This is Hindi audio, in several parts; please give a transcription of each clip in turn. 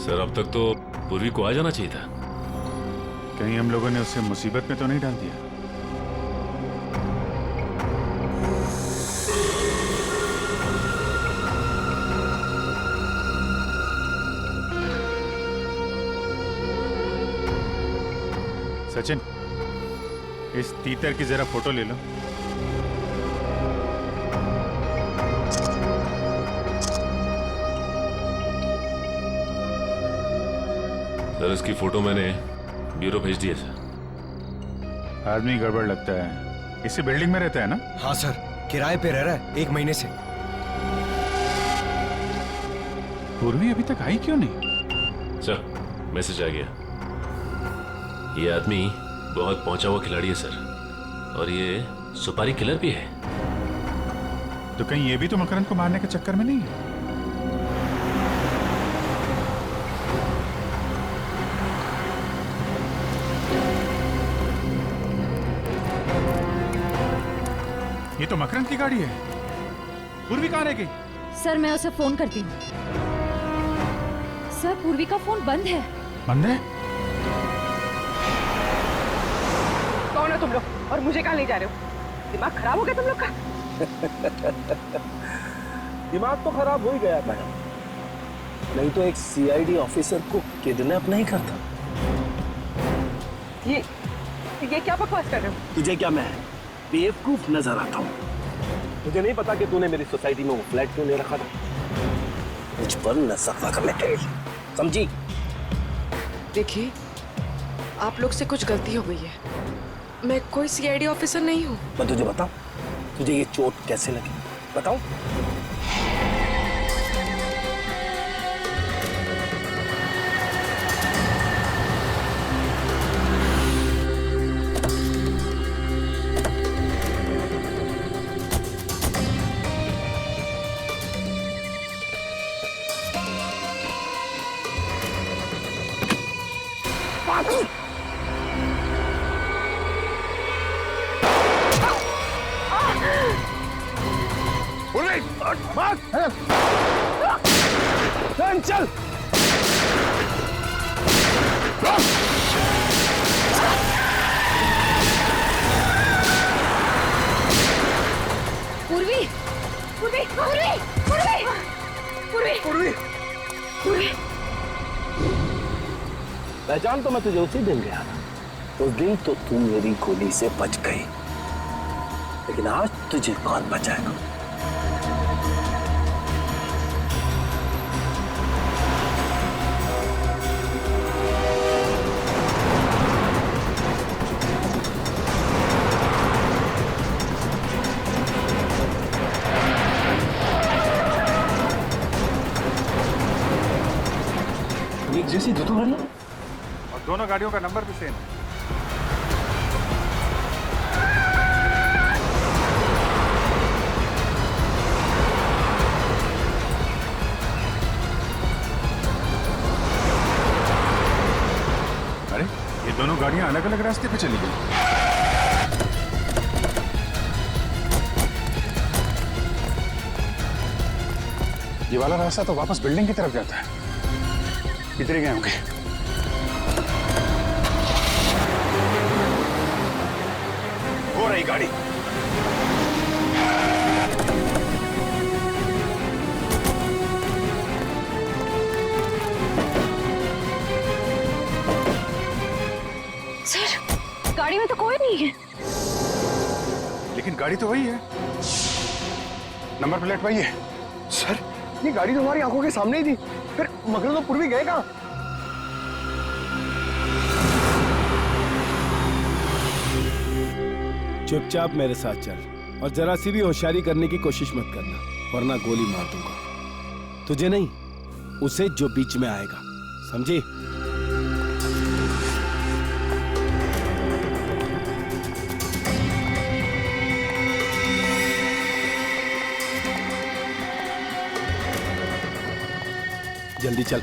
सर अब तक तो पूर्वी को आ जाना चाहिए था। कहीं हम लोगों ने उसे मुसीबत में तो नहीं डाल दिया? सचिन, इस तीतर की जरा फोटो ले लो। सर इसकी फोटो मैंने ब्यूरो भेज दी है सर। आदमी गड़बड़ लगता है। इसी बिल्डिंग में रहता है ना? हाँ सर, किराए पे रह रहा है 1 महीने से। पूर्वी अभी तक आई क्यों नहीं? सर मैसेज आ गया। ये आदमी बहुत पहुंचा हुआ खिलाड़ी है सर, और ये सुपारी किलर भी है। तो कहीं ये भी तो मकरंद को मारने के चक्कर में नहीं है? ये तो मकरंद की गाड़ी है। पूर्वी कहाँ रह गई? सर मैं उसे फोन करती हूँ। सर पूर्वी का फोन बंद है। बंद है? कौन हो तुम लोग और मुझे कहाँ ले जा रहे हो? दिमाग खराब हो गया तुम लोग का? दिमाग तो खराब हो ही गया मैडम, नहीं तो एक सीआईडी ऑफिसर को किडनैप नहीं करता। ये क्या बकवास कर रहे हो? तुझे क्या मैं बेवकूफ नजर आता हूँ? मुझे नहीं पता कि तूने मेरी सोसाइटी में वो फ्लैट क्यों ले रखा था। मुझ पर नजर रखने के लिए, समझी? देखिए, आप लोग से कुछ गलती हो गई है। मैं कोई सीआईडी ऑफिसर नहीं हूँ। मैं तुझे बताऊं, तुझे ये चोट कैसे लगी बताऊं? चल पूर्वी, पूर्वी, पूर्वी, पूर्वी, पूर्वी, पूर्वी, पूर्वी। पहचान तो मैं तुझे उसी दिन गया था। उस दिन तो तू मेरी गोली से बच गई, लेकिन आज तुझे कौन बचाएगा? एक जैसी दो गाड़ियां और दोनों गाड़ियों का नंबर भी सेम है। अरे ये दोनों गाड़ियां अलग अलग रास्ते पे चली गई। ये वाला रास्ता तो वापस बिल्डिंग की तरफ जाता है। इधर ही गए होंगे। हो रही गाड़ी। सर गाड़ी में तो कोई नहीं है। लेकिन गाड़ी तो वही है, नंबर प्लेट वही है। सर ये गाड़ी तो हमारी आंखों के सामने ही थी, फिर मकरंद और पूर्वी गए कहाँ? चुपचाप मेरे साथ चल और जरा सी भी होशियारी करने की कोशिश मत करना, वरना गोली मार दूंगा। तुझे नहीं, उसे जो बीच में आएगा, समझी? जल्दी चल।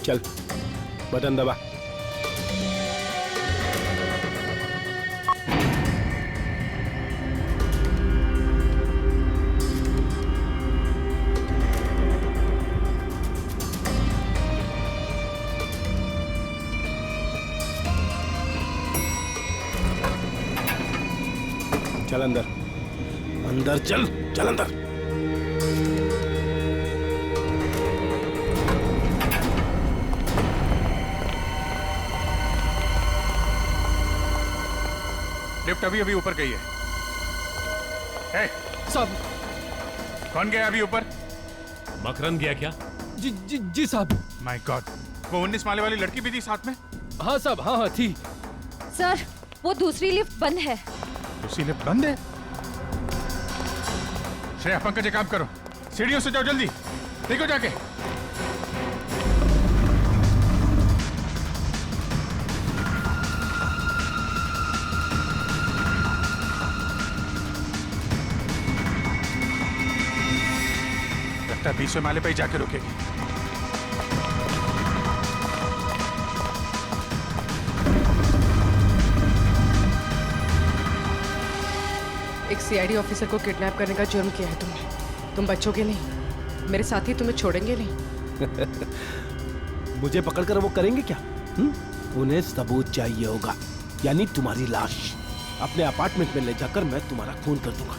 चल, बटन दबा। चल अंदर, अंदर चल, चल अंदर। लिफ्ट अभी अभी ऊपर गई है। साहब। कौन गया अभी ऊपर? मकरंद गया क्या? जी साहब। माय गॉड, वो 19 माले वाली लड़की भी थी साथ में? हाँ साहब, हाँ थी। सर, वो दूसरी लिफ्ट बंद है। दूसरी लिफ्ट बंद है? श्रेया, पंकज, एक काम करो, सीढ़ियों से जाओ, जल्दी देखो जाके। लगता है 20वें माले पे ही जाके रुकेगी। एक सीआईडी ऑफिसर को किडनैप करने का जुर्म किया है तुमने। तुम बचोगे नहीं, मेरे साथी तुम्हें छोड़ेंगे नहीं। मुझे पकड़कर वो करेंगे क्या? उन्हें सबूत चाहिए होगा, यानी तुम्हारी लाश। अपने अपार्टमेंट में ले जाकर मैं तुम्हारा खून कर दूंगा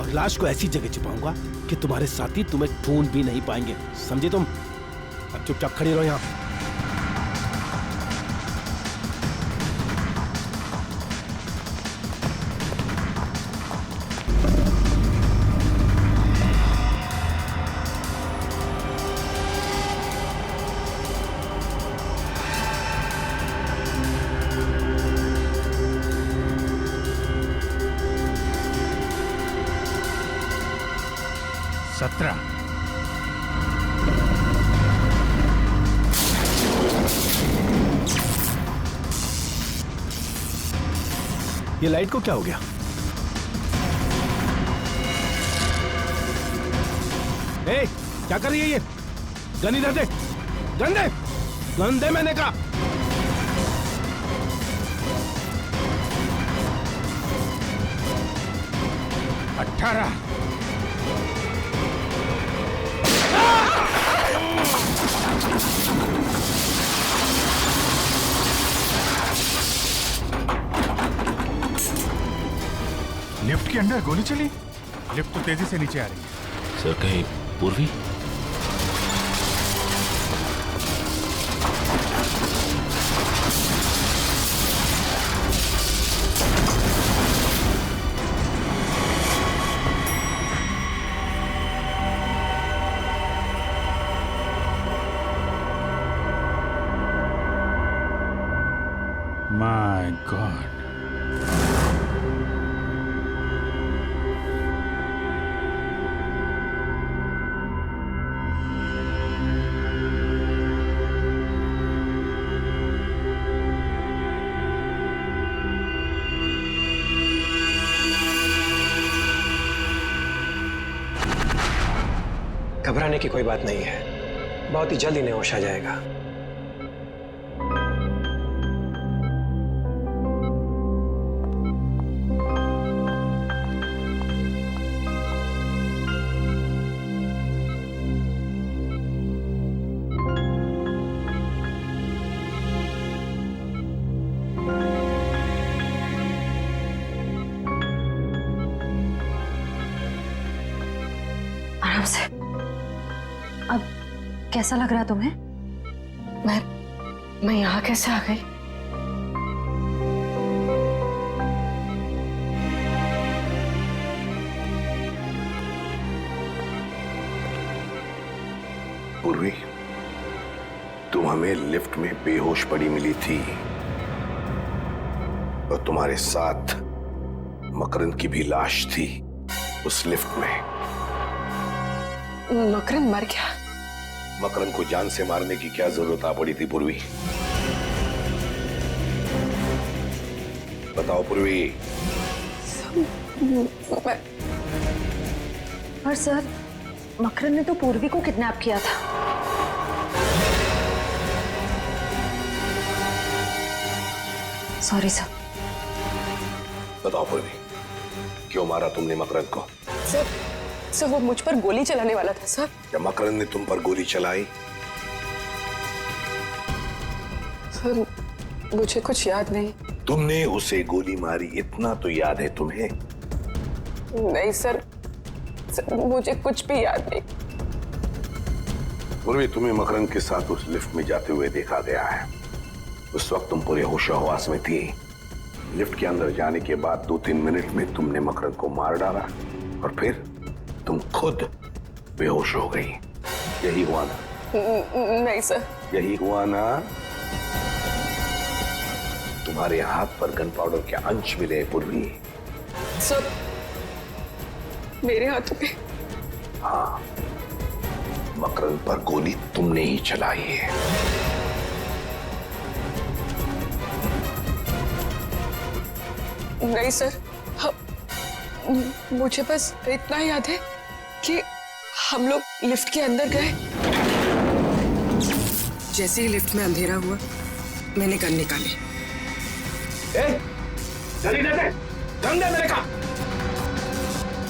और लाश को ऐसी जगह छिपाऊंगा कि तुम्हारे साथी तुम्हें ढूंढ भी नहीं पाएंगे। समझे तुम? अब चुपचाप खड़ी रहो यहाँ। ये लाइट को क्या हो गया? ए, क्या कर रही है ये? गन इधर दे, गन दे, गन दे मैंने कहा। लिफ्ट के अंदर गोली चली? लिफ्ट तो तेजी से नीचे आ रही है। सर, कहीं पूर्वी? माय गॉड, घबराने की कोई बात नहीं है, बहुत ही जल्द इन्हें होश आ जाएगा। आराम से। अब कैसा लग रहा है तुम्हें? मैं यहाँ कैसे आ गई? पूर्वी, तुम हमें लिफ्ट में बेहोश पड़ी मिली थी और तुम्हारे साथ मकरंद की भी लाश थी उस लिफ्ट में। मकरंद मर गया? मकरंद को जान से मारने की क्या जरूरत आ पड़ी थी पूर्वी? बताओ पूर्वी। पर सर, मकरंद ने तो पूर्वी को किडनैप किया था। Sorry sir. बताओ पूर्वी, क्यों मारा तुमने मकरंद को? सर वो मुझ पर गोली चलाने वाला था सर। क्या मकरंद ने तुम पर गोली चलाई? सर मुझे कुछ याद नहीं। तुमने उसे गोली मारी इतना तो याद है तुम्हें? नहीं सर, मुझे कुछ भी याद नहीं। पूर्वी, तुम्हें मकरंद के साथ उस लिफ्ट में जाते हुए देखा गया है। उस वक्त तुम पूरे होशो-हवास में थी। लिफ्ट के अंदर जाने के बाद 2-3 मिनट में तुमने मकरंद को मार डाला और फिर तुम खुद बेहोश हो गई। यही हुआ ना? नहीं सर। यही हुआ ना? तुम्हारे हाथ पर गन पाउडर के अंश मिले पूर्वी। सर, मेरे हाथों पे? हाँ, मकरंद पर गोली तुमने ही चलाई है। नहीं सर, मुझे बस इतना याद है कि हम लोग लिफ्ट के अंदर गए। जैसे ही लिफ्ट में अंधेरा हुआ, मैंने गन निकाली। गन दे मेरे का।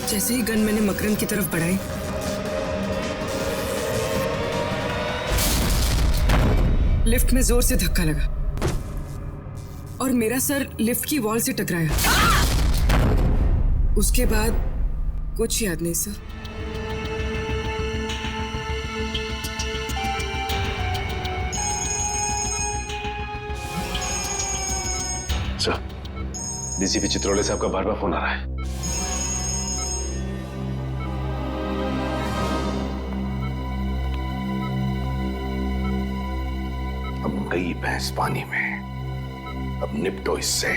जैसे ही गन मैंने मकरंद की तरफ बढ़ाई, लिफ्ट में जोर से धक्का लगा और मेरा सर लिफ्ट की वॉल से टकराया। उसके बाद कुछ याद नहीं सर। सर, डीसीपी चित्रोले साहब का बार-बार फोन आ रहा है। अब गई भैंस पानी में, अब निपटो इससे।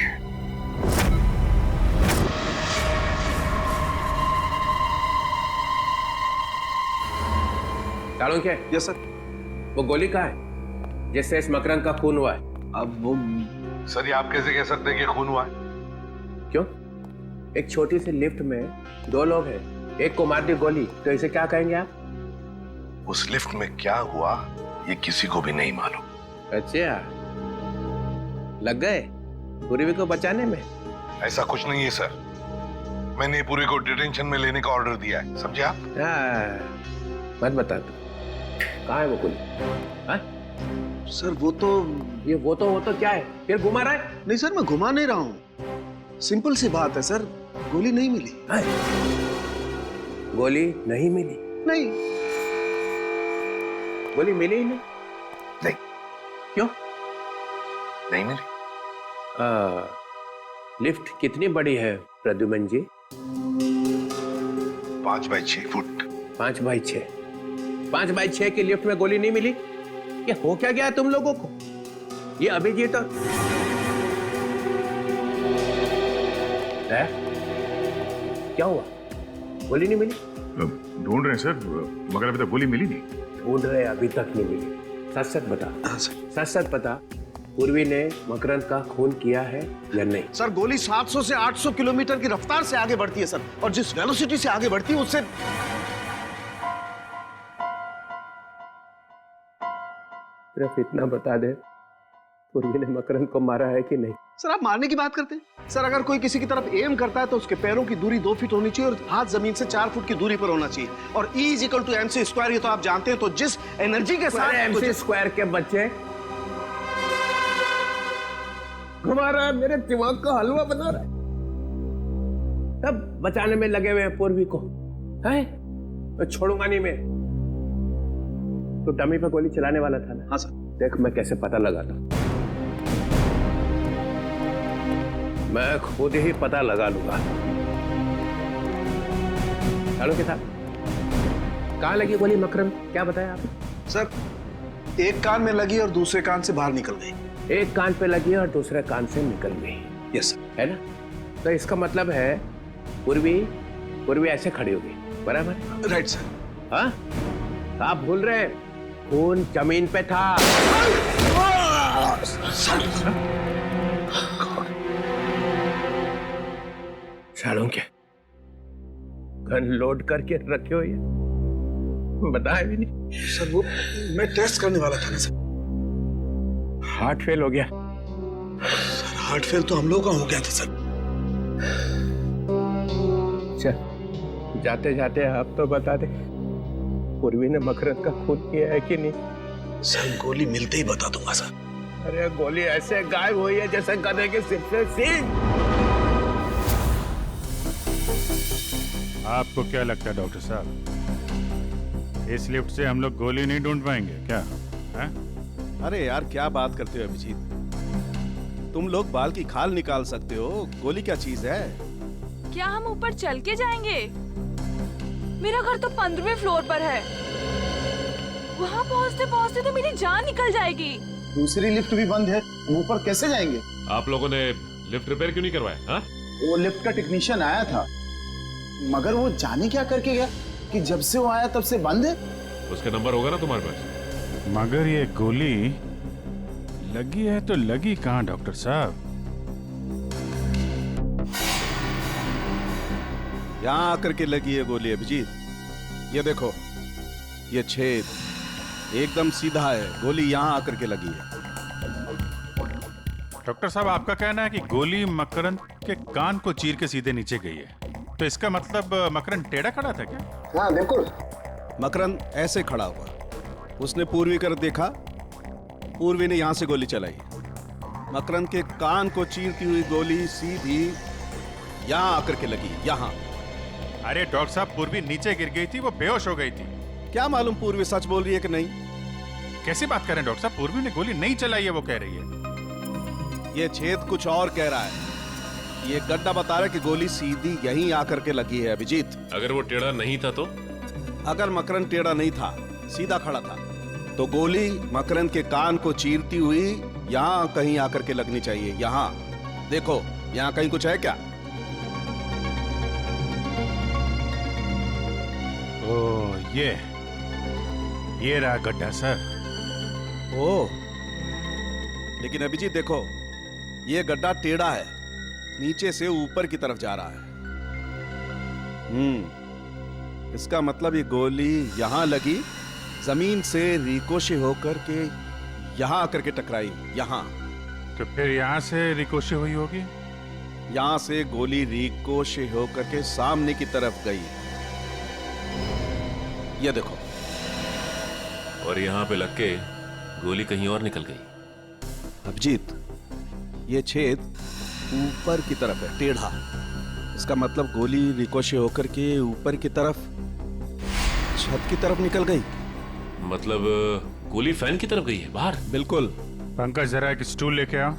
क्या? Yes sir. वो गोली कहाँ है जिससे इस मकरंद का खून हुआ है? अब वो सर, ये आप कैसे कह सकते हैं कि खून हुआ है? क्यों? एक छोटी सी लिफ्ट में 2 लोग हैं, एक को मार दी गोली, तो इसे क्या कहेंगे आप? उस लिफ्ट में क्या हुआ ये किसी को भी नहीं मालूम। अच्छा, लग गए पूर्वी को बचाने में? ऐसा कुछ नहीं है सर, मैंने पूरी को डिटेंशन में लेने का ऑर्डर दिया है, समझे आप? मत बता तू, कहाँ है वो गोली? सर वो तो वो तो क्या है? फिर घुमा रहा है? नहीं सर, मैं घुमा नहीं रहा हूँ। सिंपल सी बात है सर, गोली नहीं मिली। गोली नहीं मिली? नहीं, गोली मिली ही नहीं? नहीं। क्यों नहीं मिली? लिफ्ट कितनी बड़ी है प्रद्युमन जी? 5 बाई 6 फुट। 5 बाई 6? 5 बाई 6 की लिफ्ट में गोली नहीं मिली? ये हो क्या गया तुम लोगों को? ये अभिजीत तो क्या हुआ? गोली नहीं मिली? ढूंढ रहे हैं सर, मगर अभी तक गोली मिली नहीं। ढूंढ रहे, अभी तक नहीं मिली। सच सच बता। सच बता, पूर्वी ने मकरंद का खून किया है या नहीं? सर गोली 700 से 800 किलोमीटर की रफ्तार से आगे बढ़ती है सर, और जिस वेलोसिटी से आगे बढ़ती है उससे। सिर्फ इतना बता दे, पूर्वी ने मकरंद को मारा है कि नहीं? सर आप मारने की बात करते हैं? सर अगर कोई किसी की तरफ एम करता है तो उसके पैरों की दूरी 2 फीट होनी चाहिए और हाथ जमीन से 4 फुट की दूरी पर होना चाहिए, और E = MC स्क्वायर, ये तो आप जानते हैं। तो जिस एनर्जी के साथ MC स्क्वायर के बच्चे घुमा रहा है, मेरे दिमाग का हलवा बना रहा है। तब बचाने में लगे हुए पूर्वी को है, तो छोड़ूंगा नहीं मैं। तो डमी पे गोली चलाने वाला था ना? हाँ सर। देख मैं कैसे पता लगाता, मैं खुद ही पता लगा लूंगा। हेलो के साथ कहाँ लगी गोली मकरंद, क्या बताया आपने? सर एक कान में लगी और दूसरे कान से बाहर निकल गई। एक कान पे लगी और दूसरे कान से निकल गई। Yes sir. है ना? तो इसका मतलब है पूर्वी ऐसे खड़ी होगी, बराबर? Right sir. हाँ, आप भूल रहे, खून जमीन पे था। सालों के गन लोड करके रखे हो, ये बताया भी नहीं। सर वो मैं टेस्ट करने वाला था ना सर। हार्ट फेल हो गया। सर हार्ट फेल तो हम लोगों का हो गया था सर। चल जाते जाते आप तो बता दे, पूर्वी ने मकरंद का खून किया है कि नहीं? सर गोली मिलते ही बता दूंगा सर। अरे गोली ऐसे गायब हुई है जैसे गधे के सिर से सींग। आपको क्या लगता है डॉक्टर साहब, इस लिफ्ट से हम लोग गोली नहीं ढूंढ पाएंगे क्या? है? अरे यार क्या बात करते हो अभिजीत, तुम लोग बाल की खाल निकाल सकते हो, गोली क्या चीज है? क्या हम ऊपर चल के जाएंगे? मेरा घर तो 15वें फ्लोर पर है। वहाँ पहुँचते पहुँचते तो मेरी जान निकल जाएगी। दूसरी लिफ्ट भी बंद है, हम ऊपर कैसे जाएंगे? आप लोगों ने लिफ्ट रिपेयर क्यों नहीं करवाया? हाँ? वो लिफ्ट का टेक्नीशियन आया था, मगर वो जाने क्या करके गया कि जब से वो आया तब से बंद है। उसका नंबर होगा ना तुम्हारे पास? मगर ये गोली लगी है तो लगी कहाँ डॉक्टर साहब? यहाँ आकर के लगी है गोली अभिजीत। ये देखो, ये छेद एकदम सीधा है, गोली यहाँ आकर के लगी है। डॉक्टर साहब आपका कहना है कि गोली मकरंद के कान को चीर के सीधे नीचे गई है, तो इसका मतलब मकरंद टेढ़ा खड़ा था क्या? हाँ बिल्कुल। मकरंद ऐसे खड़ा हुआ, उसने पूर्वी कर देखा, पूर्वी ने यहां से गोली चलाई। मकरंद के कान को चीरती हुई गोली सीधी यहां आकर के लगी, यहां। अरे डॉक्टर साहब, पूर्वी नीचे गिर गई थी, वो बेहोश हो गई थी। क्या मालूम पूर्वी सच बोल रही है कि नहीं। कैसी बात कर रहे हैं डॉक्टर साहब? पूर्वी ने गोली नहीं चलाई है, वो कह रही है। ये छेद कुछ और कह रहा है। ये गड्ढा बता रहा है कि गोली सीधी यहीं आकर के लगी है अभिजीत। अगर वो टेढ़ा नहीं था तो? अगर मकरंद टेढ़ा नहीं था, सीधा खड़ा था, तो गोली मकरंद के कान को चीरती हुई यहां कहीं आकर के लगनी चाहिए। यहां देखो, यहां कहीं कुछ है क्या? ओह, ये रहा गड्ढा सर। ओह, लेकिन अभिजीत देखो, ये गड्ढा टेढ़ा है, नीचे से ऊपर की तरफ जा रहा है। इसका मतलब ये गोली यहां लगी, जमीन से रिकोशे होकर के यहां आकर के टकराई, यहां। तो फिर यहां से रिकोशे हुई होगी? यहां से गोली रिकोशे होकर के सामने की तरफ गई, ये देखो। और यहाँ पे लग के गोली कहीं और निकल गई। अभिजीत, ये छेद ऊपर की तरफ है, टेढ़ा। इसका मतलब गोली रिकोशे होकर के ऊपर की तरफ, छत की तरफ निकल गई। मतलब गोली फैन की तरफ गई है, बाहर? बिल्कुल। पंकज, जरा एक स्टूल लेके आओ।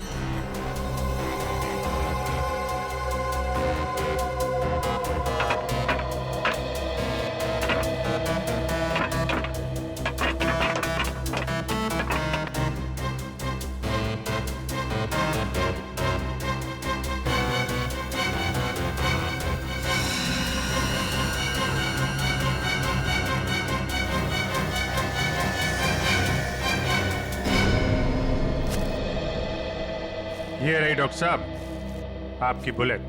ये रही डॉक्टर साहब, आपकी बुलेट।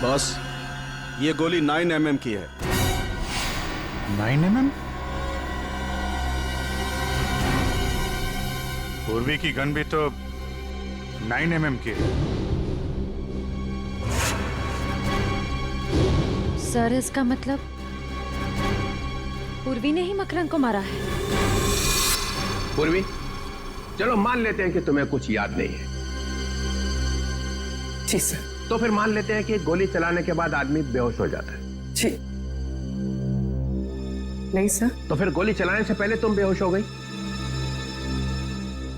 बॉस, ये गोली 9 mm की है। 9 mm? पूर्वी की गन भी तो 9 mm की है। सर, इसका मतलब पूर्वी ने ही मकरंद को मारा है। पूर्वी, चलो मान लेते हैं कि तुम्हें कुछ याद नहीं है। जी सर। तो फिर मान लेते हैं कि गोली चलाने के बाद आदमी बेहोश हो जाता है। जी नहीं सर। तो फिर गोली चलाने से पहले तुम बेहोश हो गई?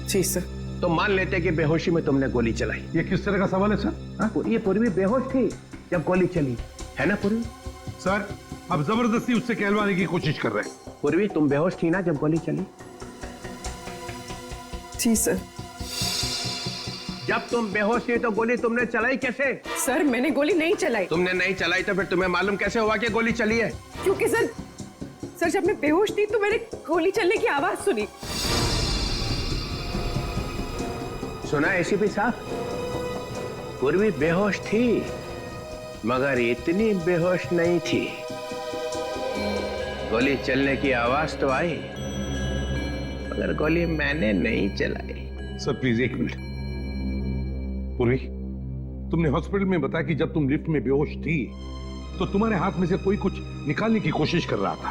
जी सर। तो मान लेते हैं कि बेहोशी में तुमने गोली चलाई। ये किस तरह का सवाल है सर? ये पूर्वी बेहोश थी जब गोली चली, है ना पूर्वी? सर, अब जबरदस्ती उससे कहलवाने की कोशिश कर रहे हैं। पूर्वी, तुम बेहोश थी ना जब गोली चली? जी सर। जब तुम बेहोश थी तो गोली तुमने चलाई कैसे? सर, मैंने गोली नहीं चलाई। तुमने नहीं चलाई तो फिर तुम्हें मालूम कैसे हुआ कि गोली चली है? क्योंकि सर जब मैं बेहोश थी तो मैंने गोली चलने की आवाज सुनी। सुना एसीपी साहब? पूर्वी बेहोश थी, मगर इतनी बेहोश नहीं थी। गोली चलने की आवाज तो आई, मगर गोली मैंने नहीं चलाई। सर प्लीज एक मिनट। पूर्वी, तुमने हॉस्पिटल में बताया कि जब तुम लिफ्ट में बेहोश थी तो तुम्हारे हाथ में से कोई कुछ निकालने की कोशिश कर रहा था।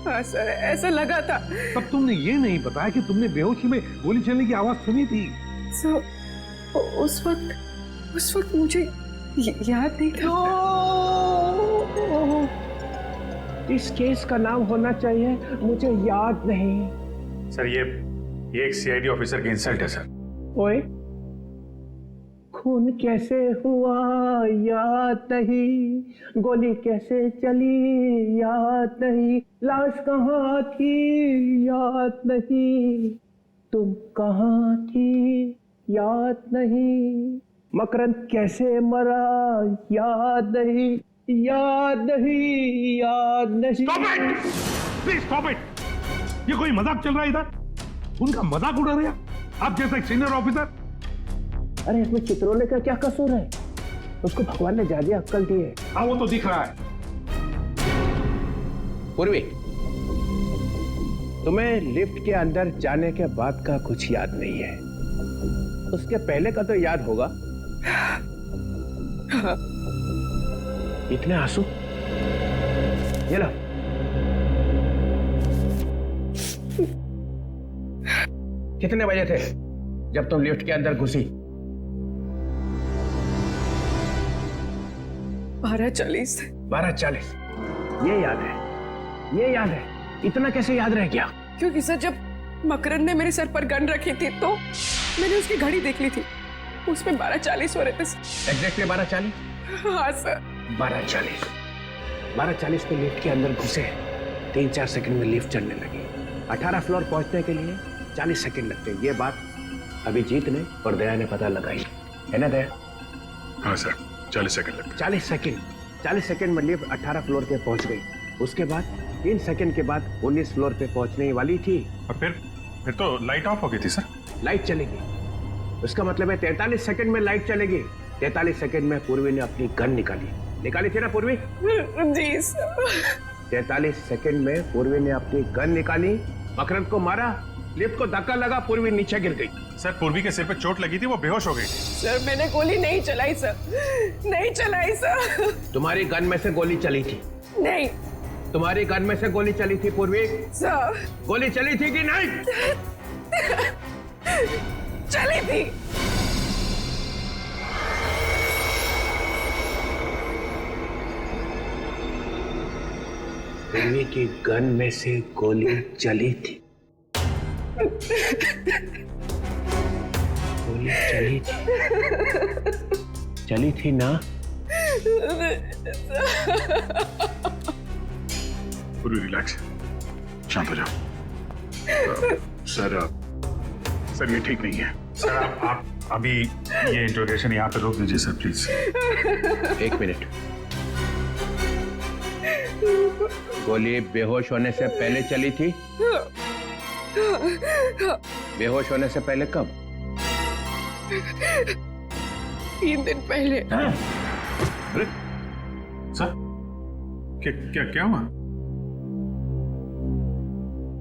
हाँ सर, ऐसा लगा था। तब तुमने ये नहीं बताया कि तुमने बेहोशी में गोली चलने की आवाज सुनी थी। सर उस वक्त मुझे याद नहीं था। इस केस का नाम होना चाहिए मुझे याद नहीं। सर ये एक सीआईडी ऑफिसर की इंसल्ट है सर। ओए, खून कैसे हुआ याद नहीं, गोली कैसे चली याद नहीं, लाश कहाँ थी याद नहीं, तुम कहाँ थी याद नहीं, मकरंद कैसे मरा याद नहीं, याद नहीं, याद नहीं। Stop it! Please stop it! ये कोई मजाक चल रहा है इधर? उनका मजाक उड़ा रहे आप जैसा एक सीनियर ऑफिसर। अरे इसमें चित्रोले का क्या कसूर है? उसको भगवान ने ज्यादा अक्ल दी है। हाँ वो तो दिख रहा है। पूर्वी, तुम्हें लिफ्ट के अंदर जाने के बाद का कुछ याद नहीं है, उसके पहले का तो याद होगा। इतने आंसू? ये लो। कितने बजे थे जब तुम लिफ्ट के अंदर घुसी? 12:40। 12:40। ये याद है, ये याद है। इतना कैसे याद रह गया? क्योंकि सर जब मकरंद ने मेरे सर पर गन रखी थी तो मैंने उसकी घड़ी देख ली थी, उसमें 12:40 हो रहे थे। एग्जैक्टली 12:40? हाँ सर। 12:40। 12:40 पे लिफ्ट के अंदर घुसे, 3-4 सेकंड में लिफ्ट चलने लगी। 18 फ्लोर पहुंचने के लिए 40 सेकंड लगते हैं। ये बात अभिजीत ने और दया ने पता लगाई है ना दया? हाँ सर, 40 सेकंड लगते। 40 सेकंड में लिफ्ट 18 फ्लोर पे पहुंच गई। उसके बाद 3 सेकंड के बाद 19 फ्लोर पे पहुंचने वाली थी। और फिर तो लाइट ऑफ हो गई थी सर। लाइट चलेगी, उसका मतलब है 43 सेकंड में लाइट चलेगी। 43 सेकंड में पूर्वी ने अपनी गन निकाली थी ना पूर्वी? जी सर। 43 सेकंड में पूर्वी ने अपनी गन निकाली, मकरंद को मारा, लिफ्ट को धक्का लगा, पूर्वी नीचे गिर गई। सर पूर्वी के सिर पे चोट लगी थी, वो बेहोश हो गई थी। सर मैंने गोली नहीं चलाई सर, नहीं चलाई सर। तुम्हारी गन में से गोली चली थी? नहीं। तुम्हारी गन में से गोली चली थी पूर्वी? सर गोली चली थी कि नहीं? चली थी। पूर्वी की गन में से गोली चली थी। गोली चली थी ना? पूर्वी रिलैक्स, शांत हो जाओ। सर ये ठीक नहीं है। सर आप अभी ये इंट्रोगेशन यहाँ पे रोक दीजिए सर प्लीज। 1 मिनट। गोली बेहोश होने से पहले चली थी? बेहोश होने से पहले कब? 3 दिन पहले। अरे सर क्या हुआ?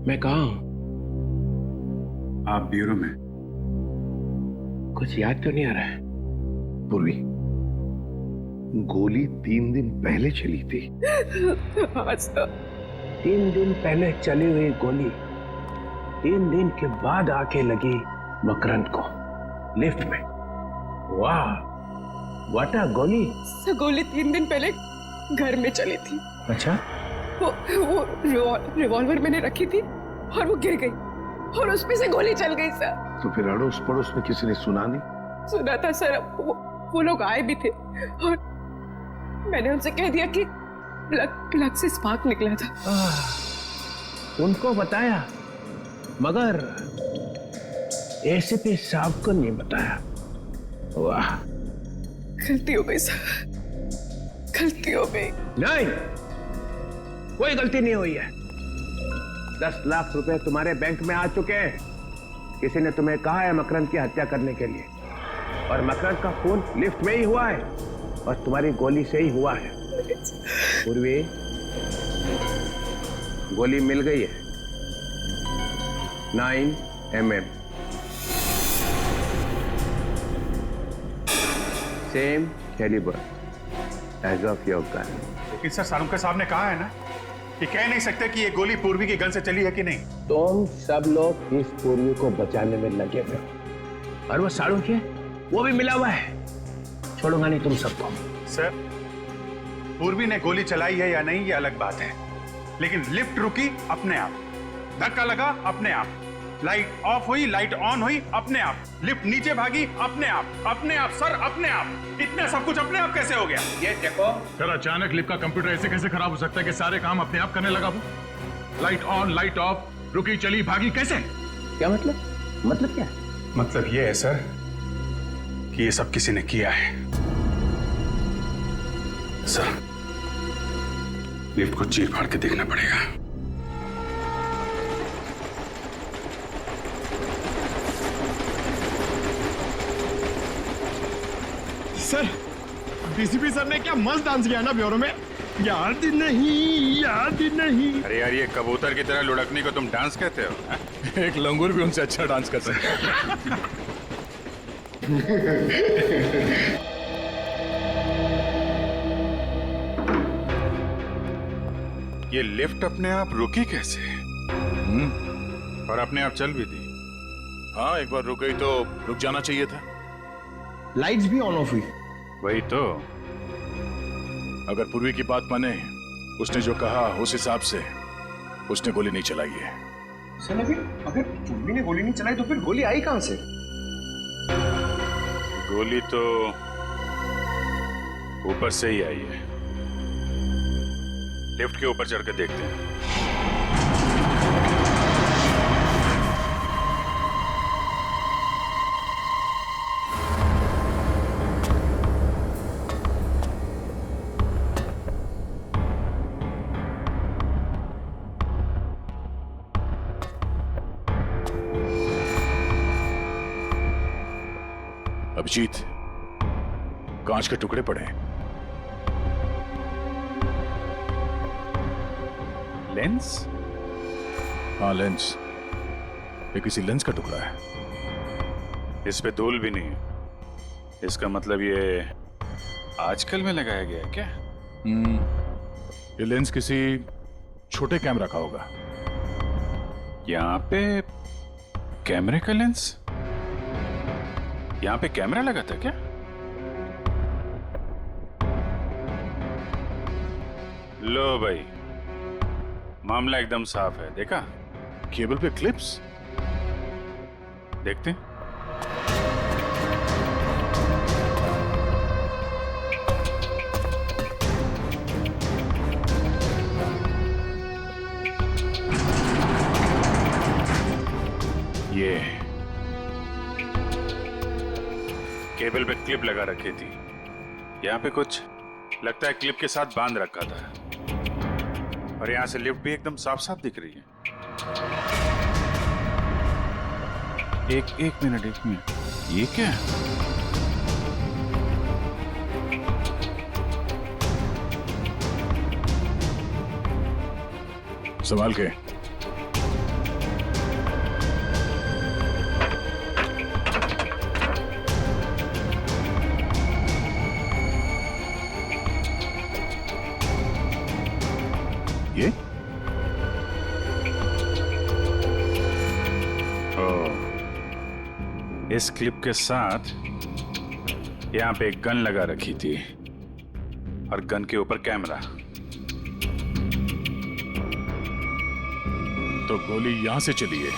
मैं कहाँ हूं? आप ब्यूरो में। कुछ याद तो नहीं आ रहा है। पूर्वी, गोली 3 दिन पहले चली थी। हाँ सर। 3 दिन पहले चली हुई गोली 3 दिन के बाद आके लगी मकरंद को लिफ्ट में। वाह, व्हाट अ गोली। सर गोली 3 दिन पहले घर में चली थी। अच्छा? वो रिवॉल्वर मैंने रखी थी और वो गिर गई और उसमें से गोली चल गई सर। तो फिर अड़ोस पड़ोस में किसी ने सुना नहीं? सुना था सर, वो लोग आए भी थे और मैंने उनसे कह दिया कि प्लग से स्पार्क निकला था। उनको बताया मगर एसीपी साहब को नहीं बताया। वाह, गलती हो गई सर, गलती हो गई। नहीं, कोई गलती नहीं हुई है। 10 लाख रुपए तुम्हारे बैंक में आ चुके हैं। किसी ने तुम्हें कहा है मकरंद की हत्या करने के लिए, और मकरंद का खून लिफ्ट में ही हुआ है और तुम्हारी गोली से ही हुआ है। पूर्वी, गोली मिल गई है 9 mm, same calibre, as of your gun. लेकिन सर सारुंके साहब ने कहा है ना कि कह नहीं सकते कि ये गोली पूर्वी की गन से चली है कि नहीं। तुम सब लोग इस पूर्वी को बचाने में लगे हुए हो, और वो सारुंके वो भी मिला हुआ है। छोड़ूंगा नहीं तुम सबको। सर पूर्वी ने गोली चलाई है या नहीं ये अलग बात है, लेकिन लिफ्ट रुकी अपने आप, धक्का लगा अपने आप, लाइट ऑफ हुई लाइट ऑन हुई अपने आप, लिफ्ट नीचे भागी अपने आप सर अपने आप। इतना सब कुछ अपने आप कैसे हो गया? ये देखो सर, अचानक लिफ्ट का कंप्यूटर ऐसे कैसे खराब हो सकता है कि सारे काम अपने आप करने लगा वो? लाइट ऑन लाइट ऑफ, रुकी चली भागी, कैसे? क्या मतलब क्या है? मतलब ये है सर कि ये सब किसी ने किया है। सर लिफ्ट को चीर फाड़ के देखना पड़ेगा। सर डीसीपी सर ने क्या मस्त डांस किया ना ब्यूरो में। याद नहीं। अरे यार ये कबूतर की तरह लुढ़कने को तुम डांस कहते हो हा? एक लंगूर भी उनसे अच्छा डांस कर सकता है। ये लिफ्ट अपने आप रुकी कैसे? और अपने आप चल भी दी। हाँ, एक बार रुक गई तो रुक जाना चाहिए था। लाइट्स भी ऑन ऑफ हुई। वही तो। अगर पूर्वी की बात माने, उसने जो कहा उस हिसाब से उसने गोली नहीं चलाई है। सर अगर पूर्वी ने गोली नहीं चलाई तो फिर गोली आई कहां से? गोली तो ऊपर से ही आई है। लिफ्ट के ऊपर चढ़ के देखते हैं। अभिजीत, कांच के टुकड़े पड़े हैं। लेंस? हाँ, लेंस। ये किसी लेंस का टुकड़ा है। इस पे धूल भी नहीं है। इसका मतलब ये आजकल में लगाया गया है क्या? ये लेंस किसी छोटे कैमरा का होगा। यहाँ पे कैमरे का लेंस? यहाँ पे कैमरा लगा था क्या? लो भाई, मामला एकदम साफ है। देखा? केबल पे क्लिप्स देखते हैं। ये केबल पे क्लिप लगा रखी थी। यहाँ पे कुछ लगता है क्लिप के साथ बांध रखा था, और यहाँ से लिफ्ट भी एकदम साफ साफ दिख रही है। एक मिनट ये क्या है? संभाल के। ये इस क्लिप के साथ यहाँ पे एक गन लगा रखी थी, और गन के ऊपर कैमरा। तो गोली यहां से चली है,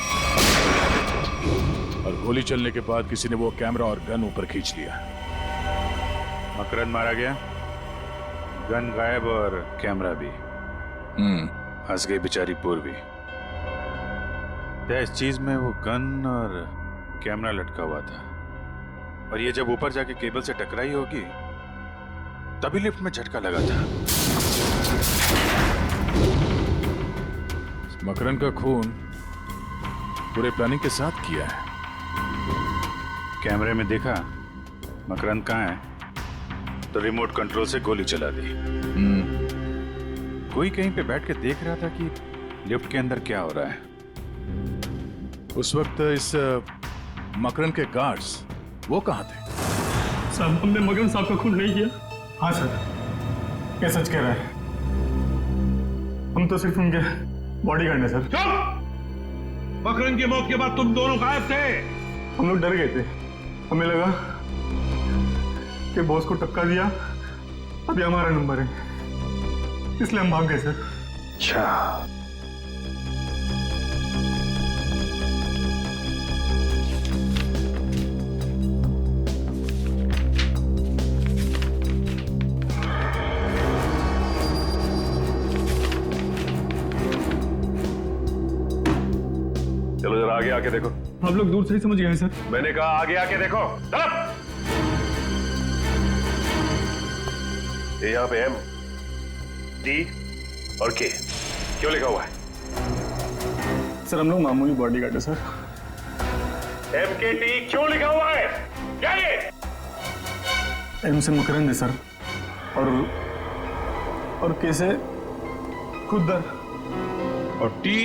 और गोली चलने के बाद किसी ने वो कैमरा और गन ऊपर खींच लिया। मकरंद मारा गया, गन गायब और कैमरा भी। फंस गई बेचारी पूर्वी। इस चीज में वो गन और कैमरा लटका हुआ था, और ये जब ऊपर जाके केबल से टकराई होगी तभी लिफ्ट में झटका लगा था। मकरंद का खून पूरे प्लानिंग के साथ किया है। कैमरे में देखा मकरंद कहाँ है, तो रिमोट कंट्रोल से गोली चला दी। कोई कहीं पे बैठ के देख रहा था कि लिफ्ट के अंदर क्या हो रहा है। उस वक्त इस मकरंद के गार्ड्स वो कहाँ थे? सर, हमने मकरंद साहब का खून नहीं किया। हाँ सर, ये सच कह रहा है? हम तो सिर्फ उनके बॉडीगार्ड हैं सर। चुप! मकरन की मौत के बाद तुम दोनों गायब थे। हम लोग डर गए थे, हमें लगा कि बॉस को टक्का दिया, अभी हमारा नंबर है, इसलिए हम भाग गए सर। अच्छा, चलो जरा आगे आके देखो। आप लोग दूर से ही समझ गए सर। मैंने कहा आगे आके देखो। चलो। ये यहाँ पे एम, डी और के क्यों लिखा हुआ है? सर हम लोग मामूली बॉडीगार्ड है सर। एम के टी क्यों लिखा हुआ है? क्या ये? एम से मकरंद है सर, और के से खुदर। और टी?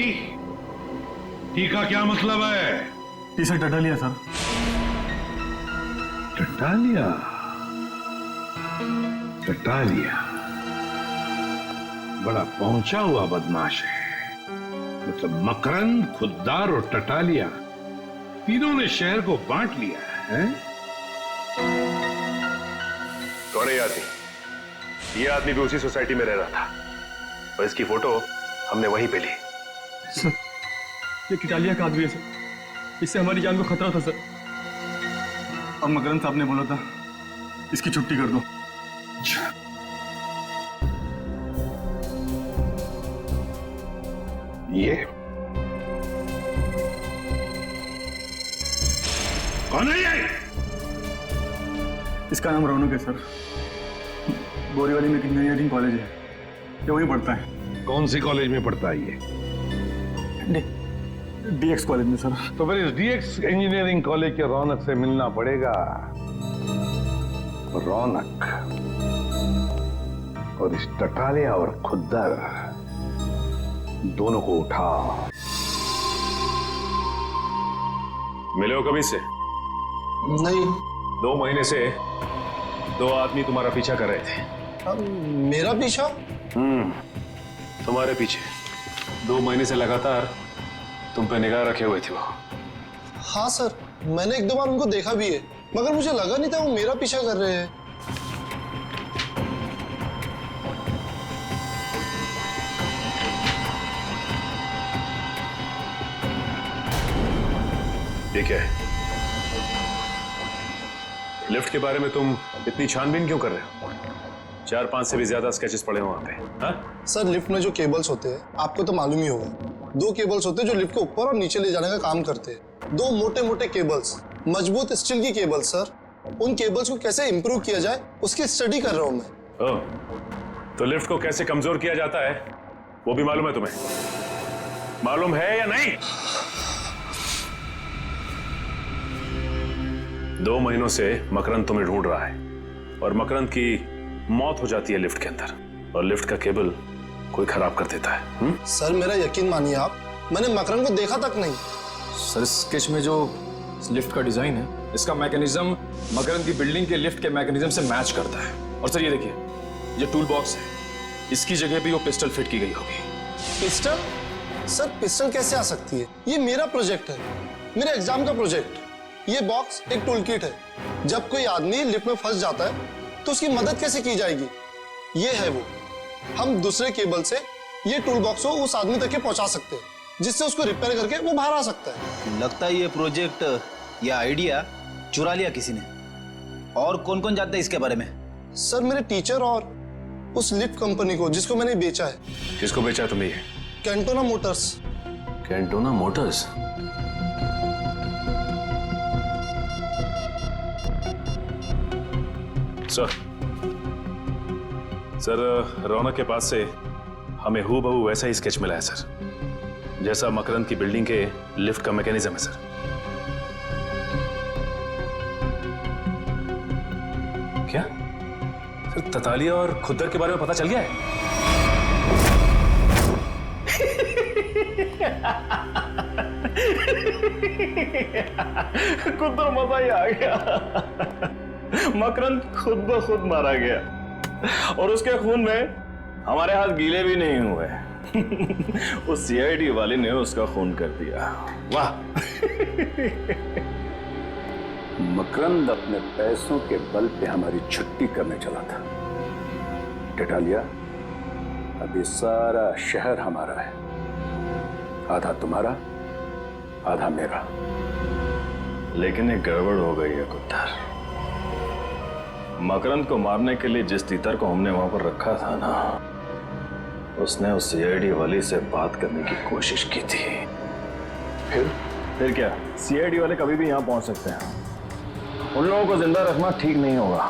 टी का क्या मतलब है? टी से टटालिया सर। टटालिया? टटालिया बड़ा पहुंचा हुआ बदमाश है। मतलब मकरंद, खुद्दार और टटालिया तीनों ने शहर को बांट लिया है। कौन है ये आदमी? ये आदमी भी उसी सोसाइटी में रह रहा था और इसकी फोटो हमने वहीं पे ली। सर ये किटालिया का आदमी है सर, इससे हमारी जान को खतरा था सर। अब मकरंद साहब ने बोला था इसकी छुट्टी कर दो। ये कौन है ये? इसका नाम रौनक है सर, बोरीवाली में इंजीनियरिंग कॉलेज है, ये वहीं पढ़ता है। कौन सी कॉलेज में पढ़ता है ये? डीएक्स कॉलेज में सर। तो फिर इस डीएक्स इंजीनियरिंग कॉलेज के रौनक से मिलना पड़ेगा। रौनक और इस टटालिया और खुद्दर दोनों को उठा। मिले हो कभी से? नहीं। 2 महीने से 2 आदमी तुम्हारा पीछा कर रहे थे। मेरा पीछा? तुम्हारे पीछे 2 महीने से लगातार तुम पे निगाह रखे हुए थे वो। हाँ सर, मैंने 1-2 बार उनको देखा भी है, मगर मुझे लगा नहीं था वो मेरा पीछा कर रहे हैं। ये क्या है? लिफ्ट के बारे में तुम इतनी छानबीन क्यों कर रहे हो? 4-5 से भी ज्यादा स्केचेस पड़े हैं वहां पे। हाँ? सर लिफ्ट में जो केबल्स होते हैं आपको तो मालूम ही होगा, 2 केबल्स होते हैं जो लिफ्ट को ऊपर और नीचे ले जाने का काम करते हैं। 2 मोटे मोटे केबल्स, मजबूत स्टील की केबल्स सर। उन केबल्स को कैसे इंप्रूव किया जाए उसकी स्टडी कर रहा हूं मैं। ओह, तो लिफ्ट को कैसे कमजोर किया जाता है वो भी मालूम है तुम्हें? मालूम है या नहीं? 2 महीनों से मकरंद तुम्हें ढूंढ रहा है और मकरंद की मौत हो जाती है लिफ्ट के अंदर और लिफ्ट का केबल कोई खराब कर देता है। सर मेरा यकीन मानिए आप, मैंने मकरंद को देखा तक नहीं। सर स्केच में जो लिफ्ट का डिजाइन है, इसका मैकेनिज्म मकरंद की बिल्डिंग के लिफ्ट के मैकेनिज्म से मैच करता है। और सर ये देखिए, ये टूल बॉक्स है, इसकी जगह भी वो पिस्टल फिट की गई होगी। पिस्टल? सर पिस्टल कैसे आ सकती है? ये मेरा प्रोजेक्ट है, मेरे एग्जाम का प्रोजेक्ट। ये बॉक्स एक टूल किट है, जब कोई आदमी लिफ्ट में फंस जाता है तो उसकी मदद कैसे की जाएगी, ये है वो। हम दूसरे केबल से ये टूल बॉक्स को उस आदमी तक के पहुंचा सकते हैं, जिससे उसको रिपेयर करके वो बाहर आ सकता है। लगता है ये प्रोजेक्ट या आइडिया चुरा लिया किसी ने। और कौन कौन जानता है इसके बारे में? सर मेरे टीचर और उस लिफ्ट कंपनी को जिसको मैंने बेचा है। किसको बेचा तुमने ये? Cantona motors. Cantona motors? Sir Raunak के पास से हमें हूबहू वैसा ही स्केच मिला है सर, जैसा मकरंद की बिल्डिंग के लिफ्ट का मैकेनिज्म है सर। क्या सर ततालिया और खुद्दर के बारे में पता चल गया है? खुद तो मजा ही आ गया। मकरंद खुद ब खुद मारा गया। और उसके खून में हमारे हाथ गीले भी नहीं हुए। उस सीआईडी वाले ने उसका खून कर दिया। वाह। मकरंद अपने पैसों के बल पे हमारी छुट्टी करने चला था। टिटालिया, अभी सारा शहर हमारा है, आधा तुम्हारा आधा मेरा। लेकिन एक गड़बड़ हो गई है कुत्तर। मकरंद को मारने के लिए जिस तीतर को हमने वहां पर रखा था ना, उसने उस सीआईडी वाली से बात करने की कोशिश की थी। फिर क्या, सीआईडी वाले कभी भी यहां पहुंच सकते हैं। उन लोगों को जिंदा रखना ठीक नहीं होगा।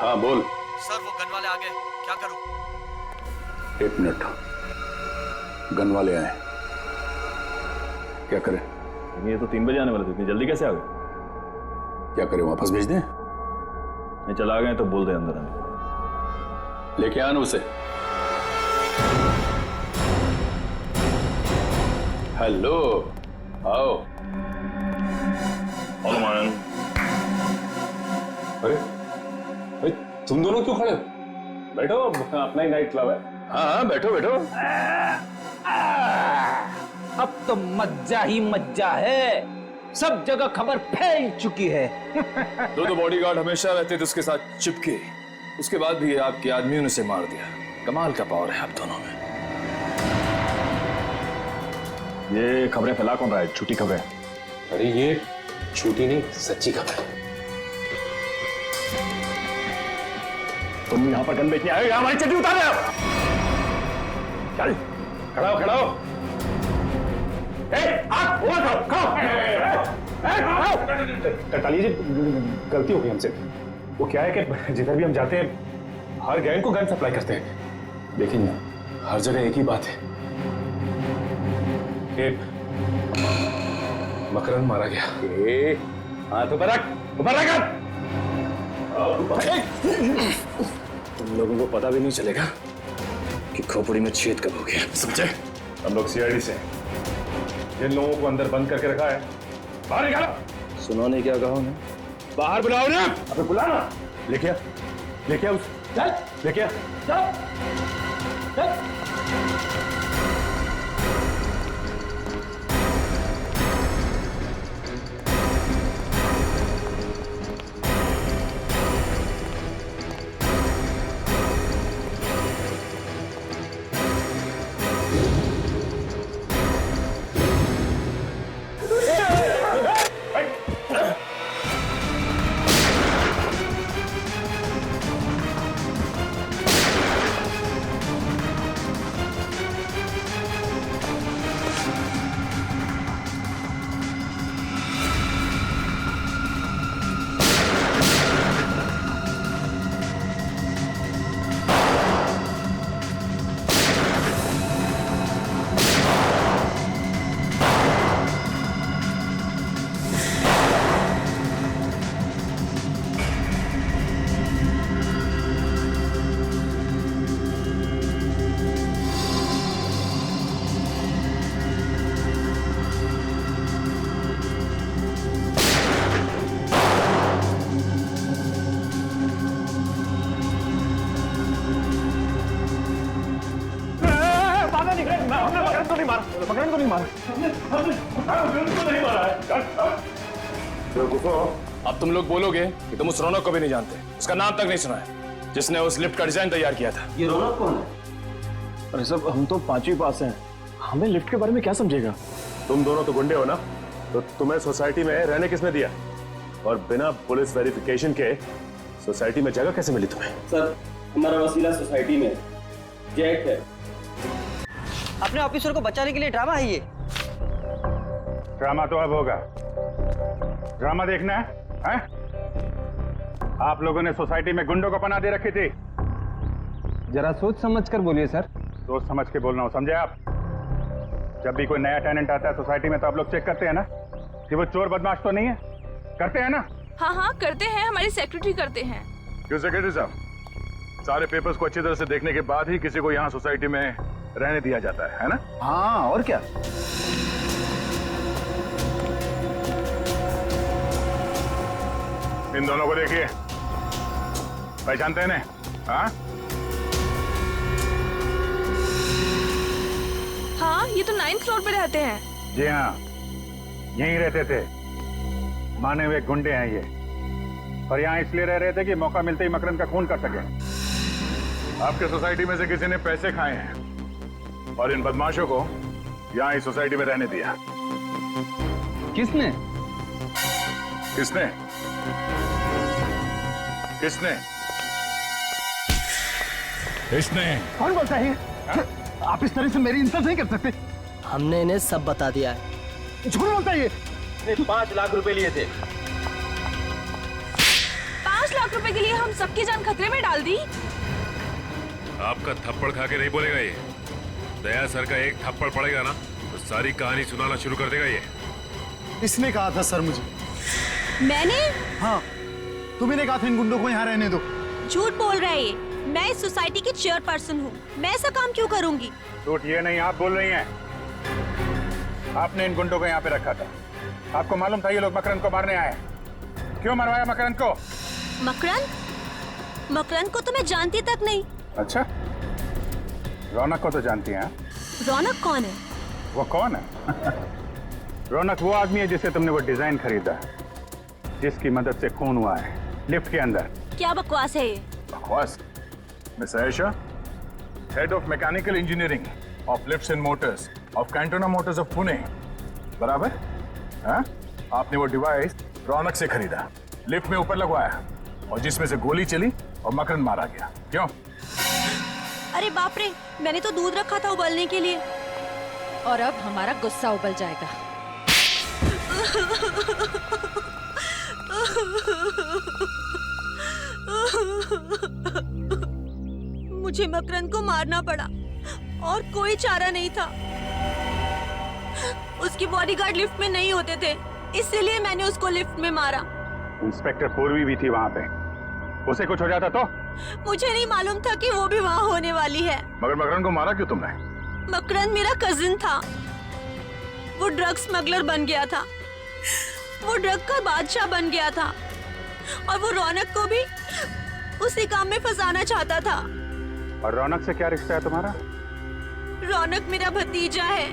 हाँ बोल। सर वो गन वाले आ गए, क्या करूं? 1 मिनट, गन वाले आए, क्या करें? ये तो 3 बजे आने वाले थे, इतनी जल्दी कैसे आ गए? क्या करें, वापस भेज दें? नहीं, चला गए तो बोल दे अंदर आने। लेके आना उसे। हेलो, आओ। अरे तुम दोनों क्यों खड़े हो? बैठो, अपना ही नाइट क्लब है। हाँ बैठो बैठो। अब तो मज्जा ही मज्जा है, सब जगह खबर फैल चुकी है। दो बॉडीगार्ड हमेशा रहते थे उसके साथ चिपके, उसके बाद भी आपके आदमियों ने उसे मार दिया। कमाल का पावर है आप दोनों में। ये खबरें फैला कौन रहा है? झूठी खबरें? अरे ये झूठी नहीं, सच्ची खबर है। तुम यहाँ पर गन बेचने आए हो या हमारी चड्डी उतार रहे हो? चल खड़ा हो, खड़ा हो। टिटालिया जी, गलती हो गई हमसे। वो क्या है कि जिधर भी हम जाते हैं हर गैंग को गन सप्लाई करते हैं। देखिए ना, हर जगह एक ही बात है कि मकरंद मारा गया। हाँ तो बरक तुम लोगों को पता भी नहीं चलेगा कि खोपड़ी में छेद कब हो गया, समझे? हम लोग सीआईडी से हैं। जिन लोगों को अंदर बंद करके रखा है बाहर निकालो। सुनो ने क्या कहा उन्हें? बाहर बुलाओ ना। अबे बुला ना। लेके आ उस, लेके आ। मकरंद को नहीं मारा। अब तुम लोग बोलोगे कि तुम उस रौनक को भी नहीं जानते, उसका नाम तक नहीं सुना है, जिसने उस लिफ्ट का डिजाइन तैयार किया था। ये रौनक कौन है? अरे सब हम तो 5वीं पास हैं, हमें लिफ्ट के बारे में क्या समझेगा? तुम दोनों तो गुंडे हो ना, तो तुम्हें सोसाइटी में रहने किसने दिया? और बिना पुलिस वेरिफिकेशन के सोसाइटी में जगह कैसे मिली तुम्हें? सर, हमारा वसीला सोसाइटी में जेट है। अपने ऑफिसर को बचाने के लिए ड्रामा है ये। ड्रामा तो अब होगा। ड्रामा देखना है? आप लोगों ने सोसाइटी में गुंडों को पनाह दे रखी थी। जरा सोच समझ कर बोलिए सर। सोच समझ के बोलना हो, समझे आप? जब भी कोई नया टेनेंट आता है सोसाइटी में तो आप लोग चेक करते हैं ना कि वो चोर बदमाश तो नहीं है? करते हैं ना? हाँ हाँ करते हैं, हमारी सेक्रेटरी करते हैं। क्यों सेक्रेटरी साहब, सारे पेपर्स को अच्छी तरह से देखने के बाद ही किसी को यहाँ सोसाइटी में रहने दिया जाता है ना? हाँ और क्या। इन दोनों को देखिए, पहचानते हैं इन्हें? हाँ हाँ, ये तो 9th फ्लोर पे रहते हैं। जी हाँ, यहीं रहते थे। माने हुए गुंडे हैं ये, और यहाँ इसलिए रह रहे थे कि मौका मिलते ही मकरंद का खून कर सके। आपके सोसाइटी में से किसी ने पैसे खाए हैं और इन बदमाशों को यहाँ इस सोसाइटी में रहने दिया। किसने? किसने? किसने? किसने? कौन बोलता है? आप इस तरह से मेरी इंसल्ट नहीं कर सकते। हमने इन्हें सब बता दिया है। झूठ बोलता है ये। 5 लाख रुपए लिए थे। 5 लाख रुपए के लिए हम सबकी जान खतरे में डाल दी। आपका थप्पड़ खा के नहीं बोलेगा ये। दया सर का एक थप्पड़ पड़ेगा ना तो सारी कहानी सुनाना शुरू कर देगा ये। इसने कहा था सर मुझे। मैंने? हाँ, तुम्ही ने कहा था इन गुंडों को यहाँ रहने दो। झूठ बोल रहा है ये। मैं इस सोसाइटी की चेयरपर्सन हूँ, मैं ऐसा काम क्यों करूंगी? झूठ ये नहीं, आप बोल रही हैं। आपने इन गुंडों को यहाँ पे रखा था। आपको मालूम था ये लोग मकरंद को मारने आए। क्यों मरवाया मकरंद को? मकरंद? मकरंद को तो मैं जानती तक नहीं। अच्छा, रौनक को तो जानती हैं? रौनक कौन है? वो कौन है? रौनक वो आदमी है जिससे तुमने वो डिजाइन खरीदा, जिसकी मदद से खून हुआ है लिफ्ट के अंदर। क्या बकवास है ये? बकवास? Miss Ayesha, head of mechanical engineering of lifts and Motors of Cantona Motors of Pune, बराबर? हाँ? आपने वो डिवाइस रौनक से खरीदा, लिफ्ट में ऊपर लगवाया और जिसमें से गोली चली और मकरंद मारा गया। क्यों? अरे बाप रे, मैंने तो दूध रखा था उबलने के लिए। और अब हमारा गुस्सा उबल जाएगा। मुझे मकरंद को मारना पड़ा और कोई चारा नहीं था। उसकी बॉडीगार्ड लिफ्ट में नहीं होते थे, इसलिए मैंने उसको लिफ्ट में मारा। इंस्पेक्टर पूर्वी भी थी वहां पे, उसे कुछ हो जाता तो? मुझे नहीं मालूम था कि वो भी वहाँ होने वाली है। मगर मकरंद को मारा क्यों तुमने? मकरंद मेरा कजिन था, वो ड्रग स्मगलर बन गया था, वो ड्रग का बादशाह बन गया था और वो रौनक को भी उसी काम में फंसाना चाहता था। और रौनक से क्या रिश्ता है तुम्हारा? रौनक मेरा भतीजा है।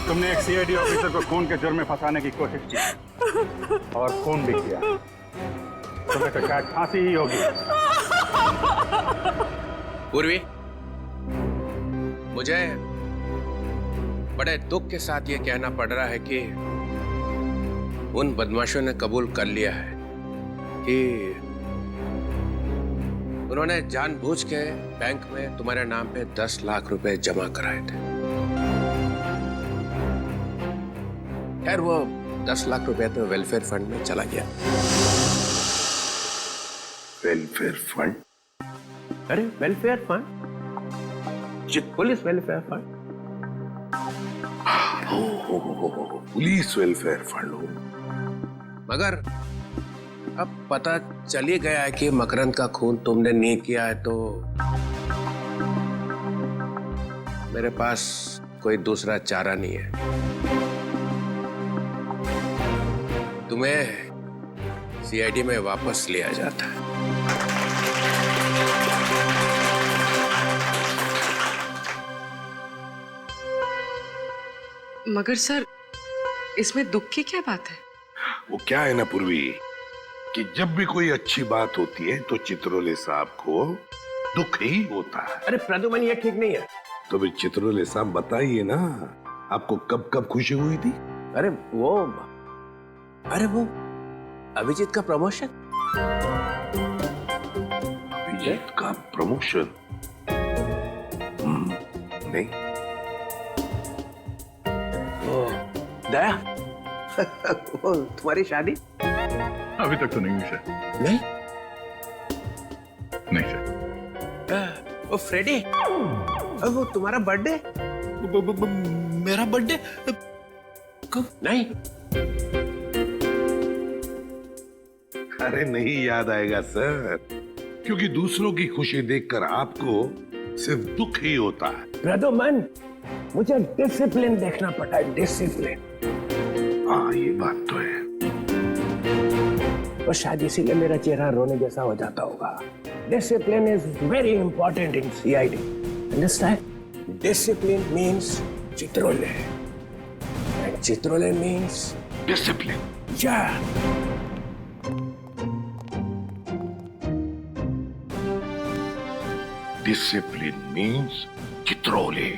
तुमने एक सीआईडी ऑफिसर को खून के जुर्म में फंसाने की कोशिश की और खून भी किया। तुम्हें तो शायद फांसी ही होगी। पूर्वी, मुझे बड़े दुख के साथ ये कहना पड़ रहा है कि उन बदमाशों ने कबूल कर लिया है कि उन्होंने जानबूझ के बैंक में तुम्हारे नाम पे 10 लाख रुपए जमा कराए थे। खैर, वो 10 लाख रुपए तो वेलफेयर फंड में चला गया। Welfare fund? अरे welfare fund, police welfare fund. Police welfare fund हो। मगर अब पता चल ही गया है कि मकरंद का खून तुमने नहीं किया है, तो मेरे पास कोई दूसरा चारा नहीं है। तुम्हें सीआईडी में वापस लिया जाता है। मगर सर, इसमें दुख की क्या बात है? वो क्या है ना पूर्वी, कि जब भी कोई अच्छी बात होती है तो चित्रोले साहब को दुख ही होता है। अरे प्रद्युमन, ये ठीक नहीं है। तो फिर चित्रोले साहब बताइए ना, आपको कब कब खुशी हुई थी? अरे वो अभिजीत का प्रमोशन। अभिजीत का प्रमोशन? नहीं। दया, वो तुम्हारी शादी? अभी तक तो नहीं हुई सर। नहीं? नहीं सर। वो फ्रेडी, वो तुम्हारा बर्थडे? मेरा बर्थडे कब? नहीं। अरे नहीं याद आएगा सर, क्योंकि दूसरों की खुशी देखकर आपको सिर्फ दुख ही होता है। प्रद्युमन, मुझे डिसिप्लिन देखना पड़ता है, डिसिप्लिन। हाँ ये बात तो है। और शायद इसीलिए मेरा चेहरा रोने जैसा हो जाता होगा। Discipline is very important in CID. Understand? Discipline means Chitrole and Chitrole means discipline. या डिसिप्लिन मीन्स चित्रोले।